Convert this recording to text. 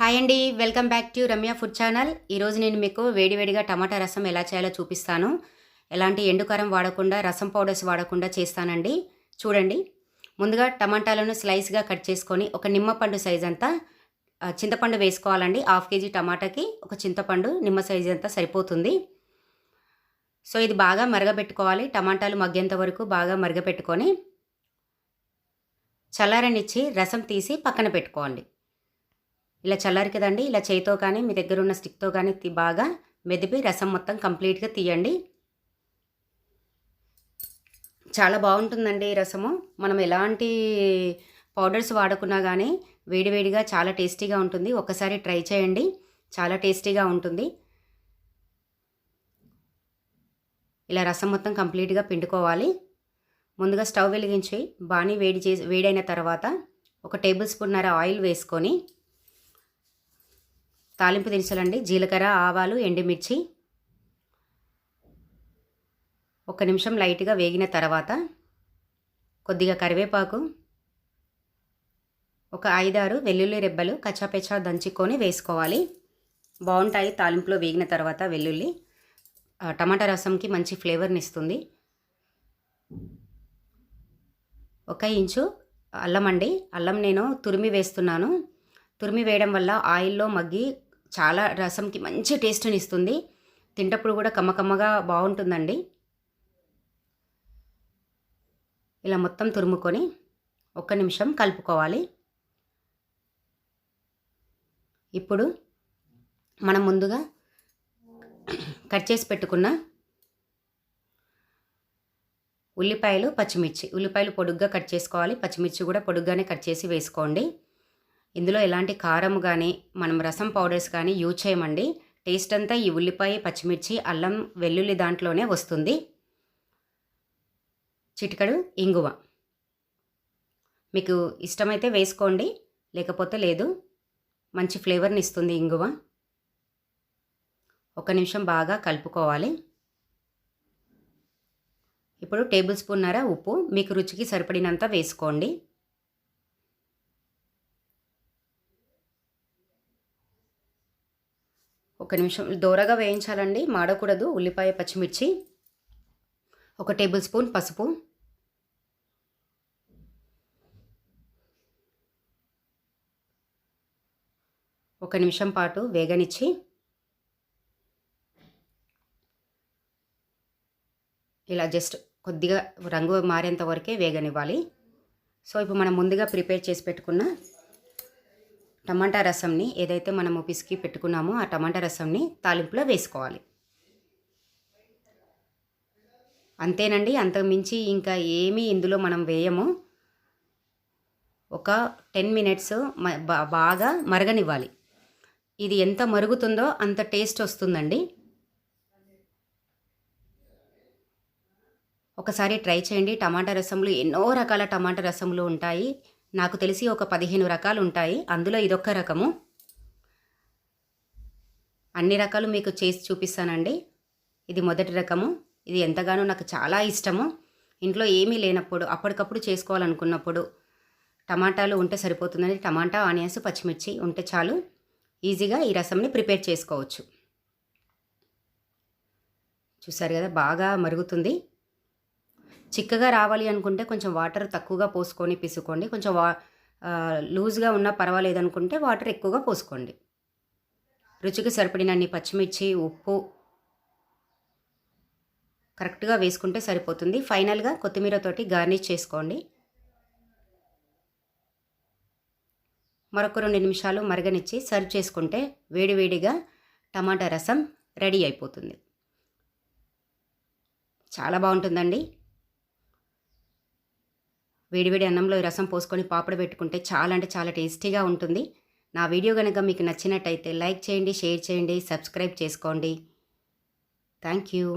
Hi అండి, welcome back to Ramya food channel. ఈరోజు నేను మీకు వేడివేడిగా టమాటా రసం ఎలా చేయాలో చూపిస్తాను. ఎలాంటి ఎండుకారం వాడకుండా, రసం పౌడర్స్ వాడకుండా చేస్తానండి. చూడండి, ముందుగా టమాటాలను స్లైస్గా కట్ చేసుకొని ఒక నిమ్మపండు సైజ్ అంతా చింతపండు వేసుకోవాలండి. 1/2 కేజీ టమాటాకి ఒక చింతపండు నిమ్మ సైజ్ అంతా సరిపోతుంది. సో ఇది బాగా మరగబెట్టుకోవాలి. టమాటాలు మగ్గేంత వరకు బాగా మరగపెట్టుకొని చల్లారనిచ్చి రసం తీసి పక్కన పెట్టుకోండి. ఇలా చల్లారి కదండి, ఇలా చేయితో కానీ మీ దగ్గర ఉన్న స్టిక్తో కానీ బాగా మెదిపి రసం మొత్తం కంప్లీట్గా తీయండి. చాలా బాగుంటుందండి ఈ రసము. మనం ఎలాంటి పౌడర్స్ వాడకున్నా కానీ వేడివేడిగా చాలా టేస్టీగా ఉంటుంది. ఒకసారి ట్రై చేయండి, చాలా టేస్టీగా ఉంటుంది. ఇలా రసం మొత్తం కంప్లీట్గా పిండుకోవాలి. ముందుగా స్టవ్ వెలిగించి బాణీ వేడైన తర్వాత 1 టేబుల్ స్పూన్నర ఆయిల్ వేసుకొని తాలింపు దినుసులండి, జీలకర్ర, ఆవాలు, ఎండుమిర్చి 1 నిమిషం లైట్గా వేగిన తర్వాత కొద్దిగా కరివేపాకు, ఒక 5-6 వెల్లుల్లి రెబ్బలు కచ్చాపెచ్చా దంచుకొని వేసుకోవాలి. బాగుంటాయి తాలింపులో వేగిన తర్వాత వెల్లుల్లి. టమాటా రసంకి మంచి ఫ్లేవర్ని ఇస్తుంది. 1 ఇంచు అల్లం అండి, అల్లం నేను తురిమి వేస్తున్నాను. తురిమి వేయడం వల్ల ఆయిల్లో మగ్గి చాలా రసంకి మంచి టేస్ట్ని ఇస్తుంది. తింటప్పుడు కూడా కమ్మకమ్మగా బాగుంటుందండి. ఇలా మొత్తం తురుముకొని 1 నిమిషం కలుపుకోవాలి. ఇప్పుడు మనం ముందుగా కట్ చేసి పెట్టుకున్న ఉల్లిపాయలు, పచ్చిమిర్చి, ఉల్లిపాయలు పొడుగ్గా కట్ చేసుకోవాలి. పచ్చిమిర్చి కూడా పొడుగ్గానే కట్ చేసి వేసుకోండి. ఇందులో ఎలాంటి కారం కానీ మనం రసం పౌడర్స్ కానీ యూజ్ చేయమండి. టేస్ట్ అంతా ఈ ఉల్లిపాయ, పచ్చిమిర్చి, అల్లం, వెల్లుల్లి దాంట్లోనే వస్తుంది. చిటికెడు ఇంగువ, మీకు ఇష్టమైతే వేసుకోండి, లేకపోతే లేదు. మంచి ఫ్లేవర్ని ఇస్తుంది ఇంగువ. 1 నిమిషం బాగా కలుపుకోవాలి. ఇప్పుడు టేబుల్ స్పూన్నర ఉప్పు మీకు రుచికి సరిపడినంత వేసుకోండి. ఒక నిమిషం దోరగా వేయించాలండి, మాడకూడదు. ఉల్లిపాయ, పచ్చిమిర్చి, 1 టేబుల్ స్పూన్ పసుపు, ఒక నిమిషం పాటు వేగనిచ్చి ఇలా జస్ట్ కొద్దిగా రంగు మారేంత వరకే వేగనివ్వాలి. సో ఇప్పుడు మనం ముందుగా ప్రిపేర్ చేసి పెట్టుకున్న టమాటా రసంని, ఏదైతే మనము పిసికి పెట్టుకున్నామో ఆ టమాటా రసంని తాలింపులో వేసుకోవాలి. అంతేనండి, అంతకుమించి ఇంకా ఏమీ ఇందులో మనం వేయము. ఒక 10 మినిట్స్ బాగా మరగనివ్వాలి. ఇది ఎంత మరుగుతుందో అంత టేస్ట్ వస్తుందండి. ఒకసారి ట్రై చేయండి. టమాటా రసంలో ఎన్నో రకాల టమాటా రసములు ఉంటాయి. నాకు తెలిసి ఒక 15 రకాలు ఉంటాయి. అందులో ఇదొక్క రకము. అన్ని రకాలు మీకు చేసి చూపిస్తానండి. ఇది మొదటి రకము. ఇది ఎంతగానో నాకు చాలా ఇష్టము. ఇంట్లో ఏమీ లేనప్పుడు, అప్పటికప్పుడు చేసుకోవాలనుకున్నప్పుడు టమాటాలు ఉంటే సరిపోతుందండి. టమాటా, ఆనియన్స్, పచ్చిమిర్చి ఉంటే చాలు, ఈజీగా ఈ రసంని ప్రిపేర్ చేసుకోవచ్చు. చూసారు కదా, బాగా మరుగుతుంది. చిక్కగా రావాలి అనుకుంటే కొంచెం వాటర్ తక్కువగా పోసుకొని పిసుకోండి. కొంచెం లూజ్గా ఉన్నా పర్వాలేదు అనుకుంటే వాటర్ ఎక్కువగా పోసుకోండి. రుచికి సరిపడినన్ని పచ్చిమిర్చి, ఉప్పు కరెక్ట్గా వేసుకుంటే సరిపోతుంది. ఫైనల్గా కొత్తిమీరతోటి గార్నిష్ చేసుకోండి. మరొక 2 నిమిషాలు మరగనిచ్చి సర్వ్ చేసుకుంటే వేడివేడిగా టమాటా రసం రెడీ అయిపోతుంది. చాలా బాగుంటుందండి. వేడివేడి అన్నంలో ఈ రసం పోసుకొని పాపడ పెట్టుకుంటే చాలా అంటే చాలా టేస్టీగా ఉంటుంది. నా వీడియో కనుక మీకు నచ్చినట్టయితే లైక్ చేయండి, షేర్ చేయండి, సబ్స్క్రైబ్ చేసుకోండి. Thank you.